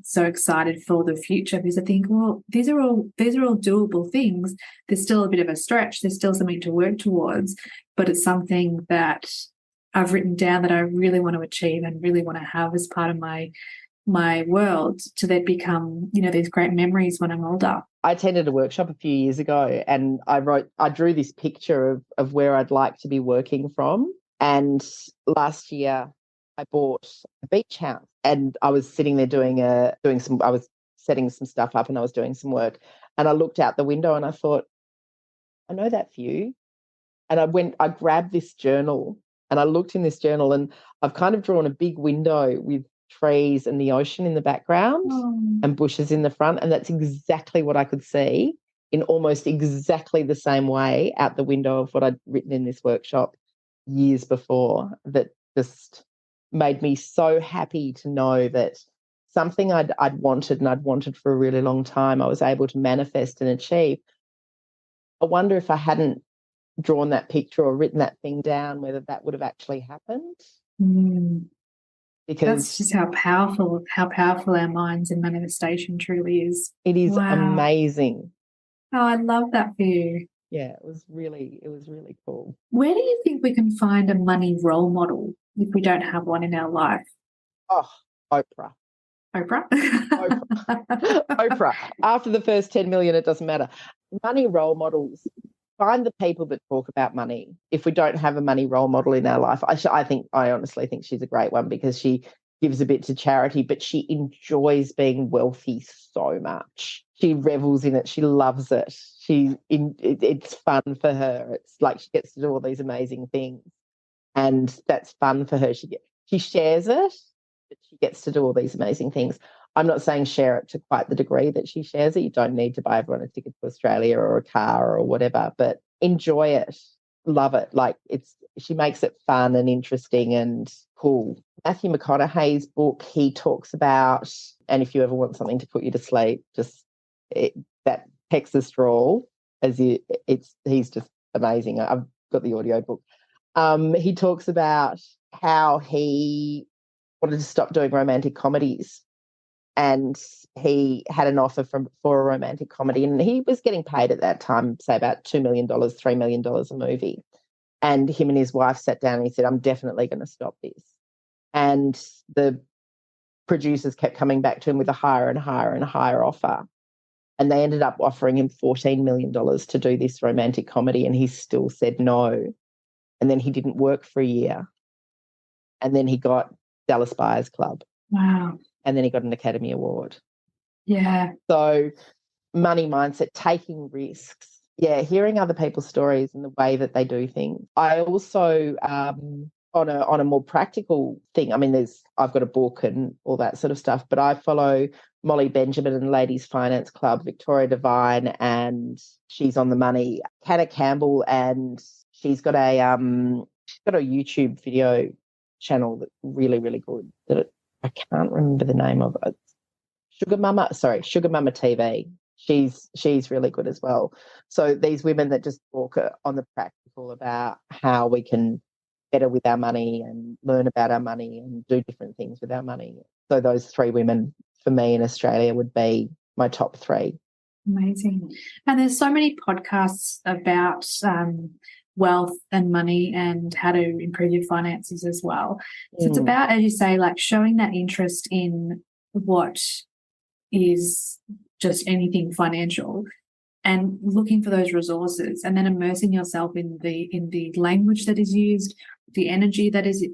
so excited for the future, because I think, well, these are all doable things. There's still a bit of a stretch. There's still something to work towards, but it's something that I've written down that I really want to achieve and really want to have as part of my world, to then become, these great memories when I'm older. I attended a workshop a few years ago, and I drew this picture of where I'd like to be working from. And last year I bought a beach house, and I was sitting there I was setting some stuff up, and I was doing some work, and I looked out the window and I thought, I know that view. And I grabbed this journal and I looked in this journal, and I've kind of drawn a big window with trees and the ocean in the background and bushes in the front. And that's exactly what I could see in almost exactly the same way out the window of what I'd written in this workshop years before. That just made me so happy to know that something I'd wanted for a really long time, I was able to manifest and achieve. I wonder if I hadn't drawn that picture or written that thing down, whether that would have actually happened. Because that's just how powerful our minds and manifestation truly is. It is amazing. Oh, I love that for you. Yeah, it was really cool. Where do you think we can find a money role model if we don't have one in our life? Oh, Oprah. Oprah. Oprah. After the first 10 million, it doesn't matter. Money role models. Find the people that talk about money. If we don't have a money role model in our life, I honestly think she's a great one, because she gives a bit to charity, but she enjoys being wealthy so much. She revels in it. She loves it. It's fun for her. It's like she gets to do all these amazing things, and that's fun for her. She shares it. but she gets to do all these amazing things. I'm not saying share it to quite the degree that she shares it. You don't need to buy everyone a ticket to Australia or a car or whatever, but enjoy it, love it. Like she makes it fun and interesting and cool. Matthew McConaughey's book, he talks about, and if you ever want something to put you to sleep, just that Texas drawl, he's just amazing. I've got the audio book. He talks about how he wanted to stop doing romantic comedies, and he had an offer for a romantic comedy, and he was getting paid at that time, say about $2 million, $3 million a movie. And him and his wife sat down and he said, I'm definitely going to stop this. And the producers kept coming back to him with a higher and higher and higher offer. And they ended up offering him $14 million to do this romantic comedy, and he still said no. And then he didn't work for a year. And then he got Dallas Buyers Club. Wow. And then he got an Academy Award. Yeah. So money mindset, taking risks. Yeah, hearing other people's stories and the way that they do things. I also, on a more practical thing, I mean, I've got a book and all that sort of stuff, but I follow Molly Benjamin and Ladies Finance Club, Victoria Devine, and She's on the Money, Hannah Campbell, and she's got a YouTube video channel that's really, really good. I can't remember the name of it. Sugar Mama TV. She's really good as well. So these women that just talk on the practical about how we can better with our money and learn about our money and do different things with our money. So those three women for me in Australia would be my top three. Amazing. And there's so many podcasts about wealth and money and how to improve your finances as well. So it's about, as you say, like showing that interest in what is just anything financial and looking for those resources, and then immersing yourself in the language that is used, the energy that is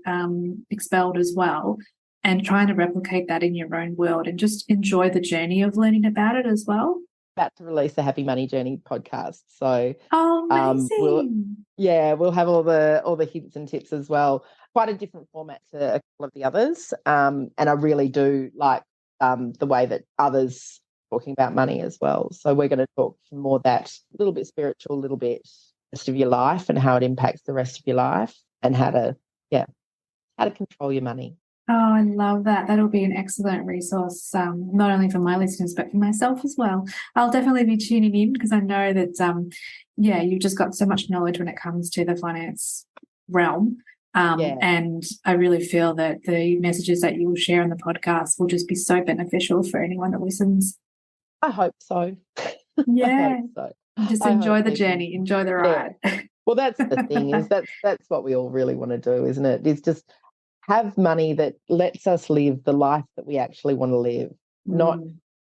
expelled as well, and trying to replicate that in your own world and just enjoy the journey of learning about it as well. About to release the Happy Money Journey podcast. So amazing. we'll have all the hints and tips as well. Quite a different format to a couple of the others. And I really do like the way that others talking about money as well. So we're going to talk more that a little bit spiritual, a little bit rest of your life and how it impacts the rest of your life, and how to control your money. Oh, I love that. That'll be an excellent resource, not only for my listeners, but for myself as well. I'll definitely be tuning in because I know that, you've just got so much knowledge when it comes to the finance realm. And I really feel that the messages that you will share on the podcast will just be so beneficial for anyone that listens. I hope so. Yeah. I hope so. Just enjoy the journey, enjoy the ride. Yeah. Well, that's the thing is that's what we all really want to do, isn't it? Is just have money that lets us live the life that we actually want to live. Not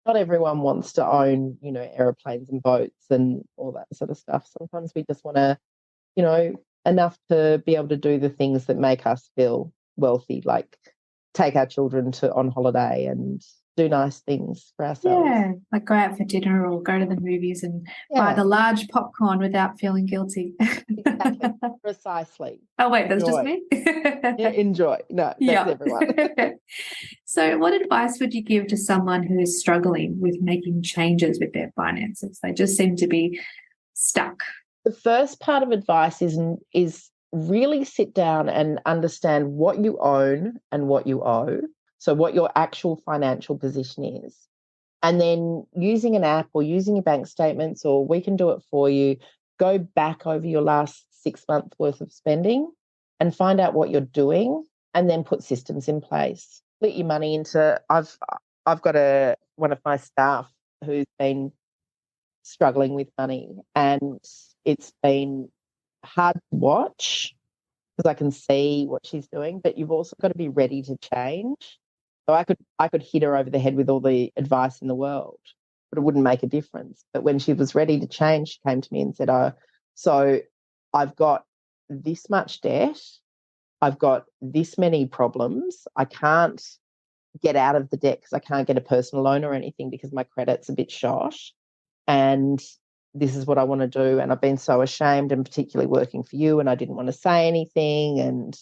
everyone wants to own, airplanes and boats and all that sort of stuff. Sometimes we just want to, enough to be able to do the things that make us feel wealthy, like take our children on holiday and do nice things for ourselves. Yeah, like go out for dinner or go to the movies and buy the large popcorn without feeling guilty. Exactly. Precisely. Oh, wait, that's Enjoy. just me? Yeah, enjoy. No, that's everyone. So what advice would you give to someone who is struggling with making changes with their finances? They just seem to be stuck. The first part of advice is really sit down and understand what you own and what you owe. So what your actual financial position is. And then using an app or using your bank statements, or we can do it for you, go back over your last 6 months worth of spending and find out what you're doing, and then put systems in place. Split your money into, I've got one of my staff who's been struggling with money, and it's been hard to watch because I can see what she's doing, but you've also got to be ready to change. So I could hit her over the head with all the advice in the world, but it wouldn't make a difference. But when she was ready to change, she came to me and said, "Oh, so I've got this much debt, I've got this many problems, I can't get out of the debt because I can't get a personal loan or anything because my credit's a bit shot, and this is what I want to do. And I've been so ashamed, and particularly working for you, and I didn't want to say anything, and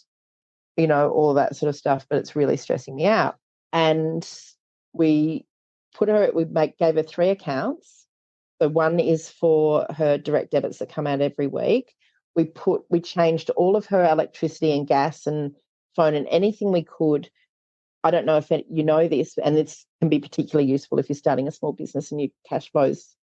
all that sort of stuff, but it's really stressing me out." And we gave her 3 accounts. So one is for her direct debits that come out every week. We changed all of her electricity and gas and phone and anything we could. I don't know if you know this, and this can be particularly useful if you're starting a small business and your cash flow's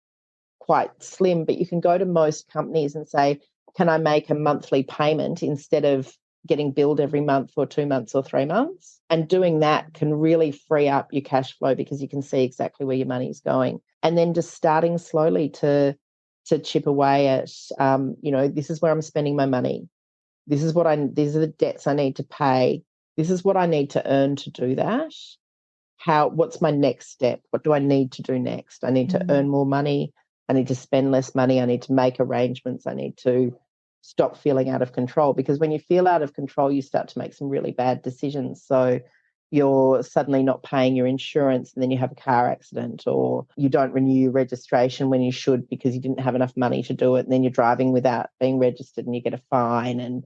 quite slim, but you can go to most companies and say, can I make a monthly payment instead of getting billed every month or 2 months or 3 months? And doing that can really free up your cash flow because you can see exactly where your money's going. And then just starting slowly to chip away at, this is where I'm spending my money. These are the debts I need to pay. This is what I need to earn to do that. What's my next step? What do I need to do next? I need to earn more money. I need to spend less money. I need to make arrangements. I need to stop feeling out of control, because when you feel out of control, you start to make some really bad decisions. So you're suddenly not paying your insurance and then you have a car accident, or you don't renew your registration when you should because you didn't have enough money to do it, and then you're driving without being registered and you get a fine. And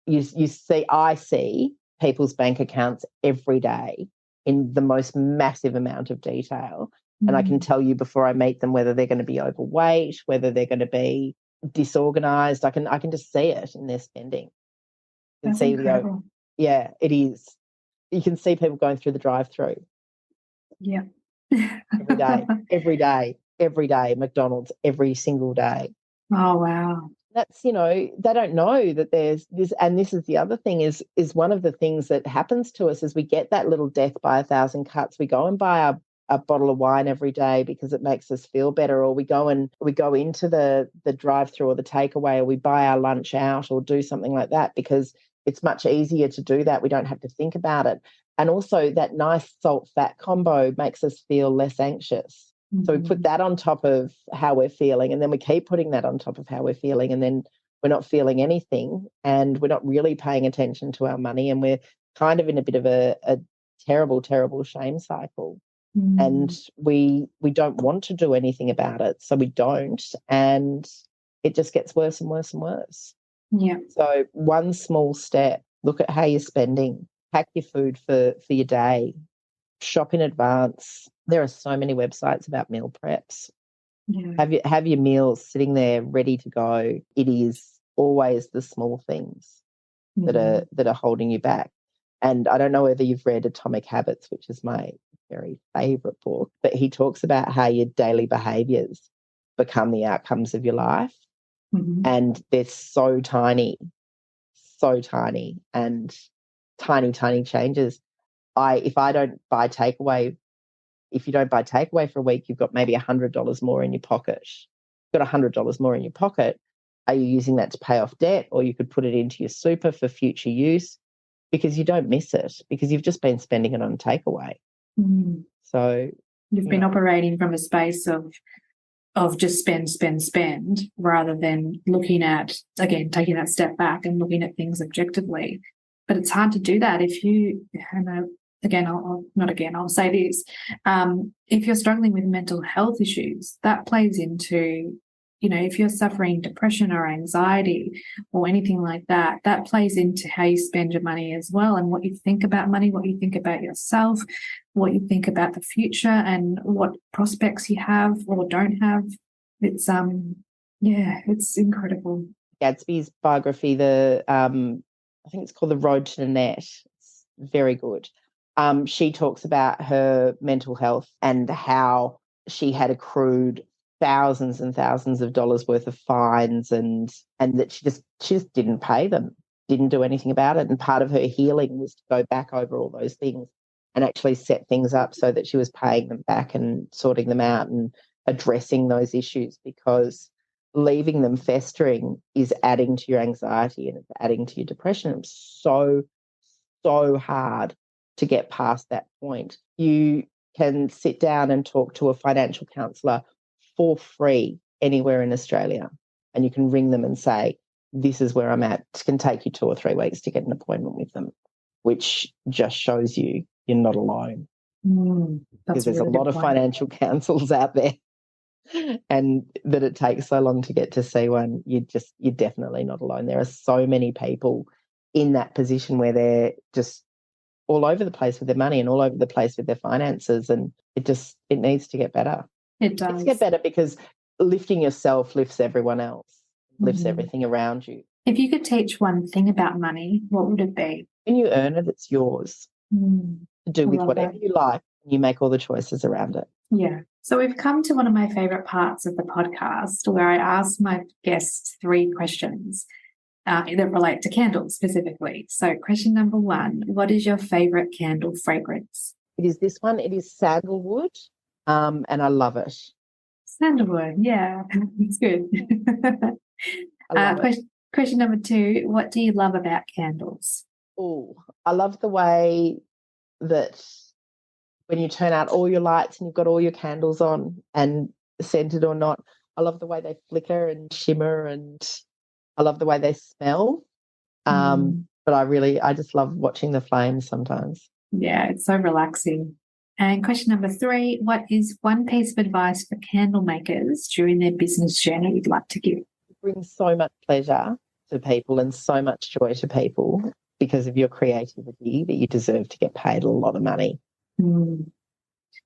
I see people's bank accounts every day in the most massive amount of detail. And I can tell you before I meet them whether they're going to be overweight, whether they're going to be disorganized. I can just see it in their spending. That's incredible. Yeah, it is. You can see people going through the drive-through. Yeah. every day, McDonald's every single day. Oh, wow. That's, they don't know that there's this. And this is the other thing is one of the things that happens to us is we get that little death by 1,000 cuts. We go and buy a bottle of wine every day because it makes us feel better, or we go into the drive-through or the takeaway, or we buy our lunch out or do something like that because it's much easier to do that. We don't have to think about it. And also that nice salt-fat combo makes us feel less anxious. So we put that on top of how we're feeling, and then we keep putting that on top of how we're feeling, and then we're not feeling anything, and we're not really paying attention to our money, and we're kind of in a bit of a terrible, terrible shame cycle. And we don't want to do anything about it, so we don't, and it just gets worse and worse and worse. Yeah. So one small step, look at how you're spending, pack your food for your day, shop in advance. There are so many websites about meal preps. Yeah. Have your meals sitting there ready to go. It is always the small things that are holding you back. And I don't know whether you've read Atomic Habits, which is my very favourite book, but he talks about how your daily behaviours become the outcomes of your life. And they're so tiny, and tiny changes. If you don't buy takeaway for a week, you've got maybe $100 more in your pocket. You've got $100 more in your pocket. Are you using that to pay off debt, or you could put it into your super for future use? Because you don't miss it, because you've just been spending it on takeaway. So you've been operating from a space of just spend, rather than looking at, again, taking that step back and looking at things objectively. But it's hard to do that if you, I'll say this, if you're struggling with mental health issues, that plays into, if you're suffering depression or anxiety or anything like that, that plays into how you spend your money as well, and what you think about money, what you think about yourself, what you think about the future, and what prospects you have or don't have. It's it's incredible. Gatsby's biography, I think it's called The Road to the Net. It's very good. She talks about her mental health and how she had accrued thousands and thousands of dollars worth of fines, and that she just didn't pay them, didn't do anything about it. And part of her healing was to go back over all those things and actually set things up so that she was paying them back and sorting them out and addressing those issues, because leaving them festering is adding to your anxiety and it's adding to your depression. It's so hard to get past that point. You can sit down and talk to a financial counsellor for free anywhere in Australia, and you can ring them and say, this is where I'm at. It can take you 2 or 3 weeks to get an appointment with them, which just shows you're not alone. Because there's a lot of financial counsels out there, and that it takes so long to get to see one. You're definitely not alone. There are so many people in that position where they're just all over the place with their money and all over the place with their finances. And it needs to get better. It It does. needs to get better because lifting yourself lifts everyone else, lifts everything around you. If you could teach one thing about money, what would it be? When you earn it, it's yours to do with whatever you like, and you make all the choices around it. Yeah. So we've come to one of my favourite parts of the podcast where I ask my guests 3 questions that relate to candles specifically. So question number 1, what is your favourite candle fragrance? It is this one. It is sandalwood, and I love it. Sandalwood, yeah, it's good. I love it. Question number 2, what do you love about candles? Oh, I love the way that when you turn out all your lights and you've got all your candles on and scented or not, I love the way they flicker and shimmer, and I love the way they smell. But I just love watching the flames sometimes. Yeah, it's so relaxing. And question number 3, what is one piece of advice for candle makers during their business journey you'd like to give? It brings so much pleasure to people and so much joy to people because of your creativity that you deserve to get paid a lot of money.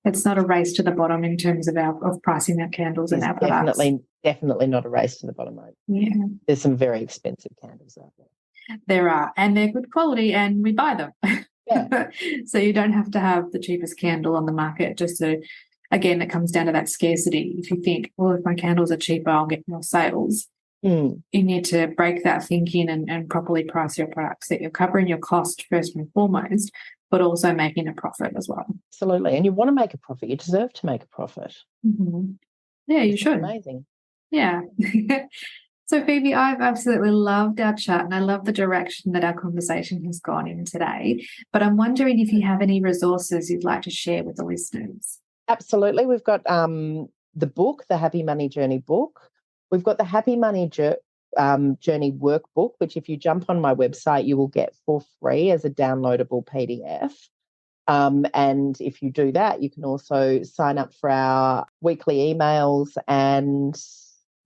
It's not a race to the bottom in terms of pricing our candles and our products. Definitely not a race to the bottom, mate. Yeah. There's some very expensive candles out there. There are, and they're good quality, and we buy them. Yeah. So you don't have to have the cheapest candle on the market. Again, it comes down to that scarcity. If you think, well, if my candles are cheaper, I'll get more sales. You need to break that thinking and properly price your products, that you're covering your cost first and foremost, but also making a profit as well. Absolutely. And you want to make a profit. You deserve to make a profit. Yeah, you should. Amazing. Yeah. So, Phoebe, I've absolutely loved our chat and I love the direction that our conversation has gone in today. But I'm wondering if you have any resources you'd like to share with the listeners. Absolutely. We've got the book, the Happy Money Journey book. We've got the Happy Money Journey workbook, which if you jump on my website, you will get for free as a downloadable PDF. And if you do that, you can also sign up for our weekly emails and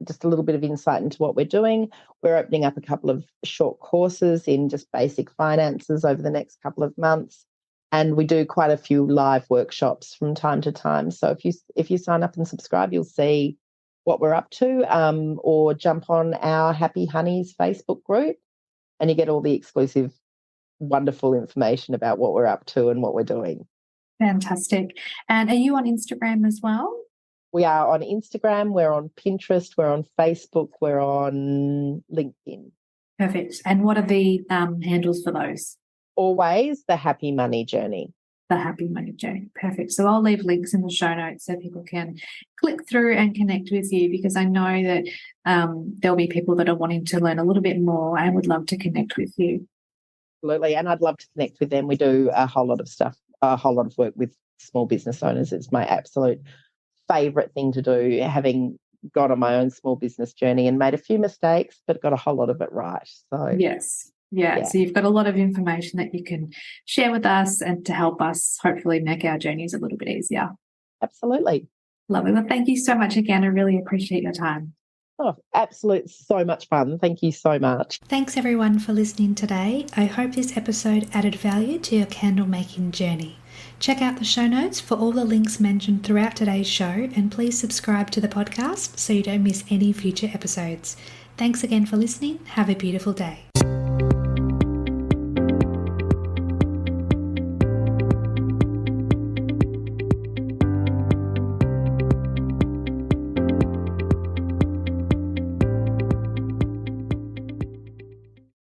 just a little bit of insight into what we're doing. We're opening up a couple of short courses in just basic finances over the next couple of months. And we do quite a few live workshops from time to time. So if you sign up and subscribe, you'll see what we're up to, or jump on our Happy Honeys Facebook group and you get all the exclusive, wonderful information about what we're up to and what we're doing. Fantastic. And are you on Instagram as well? We are on Instagram, we're on Pinterest, we're on Facebook, we're on LinkedIn. Perfect. And what are the handles for those? Always the Happy Money Journey. The Happy Money Journey. Perfect. So I'll leave links in the show notes so people can click through and connect with you, because I know that there'll be people that are wanting to learn a little bit more and would love to connect with you. Absolutely. And I'd love to connect with them. We do a whole lot of stuff, a whole lot of work with small business owners. It's my absolute favourite thing to do, having gone on my own small business journey and made a few mistakes, but got a whole lot of it right. So yes. Yeah, so you've got a lot of information that you can share with us and to help us hopefully make our journeys a little bit easier. Absolutely. Lovely. Well, thank you so much again. I really appreciate your time. Oh, absolute, so much fun. Thank you so much. Thanks everyone for listening today. I hope this episode added value to your candle making journey. Check out the show notes for all the links mentioned throughout today's show, and please subscribe to the podcast so you don't miss any future episodes. Thanks again for listening. Have a beautiful day.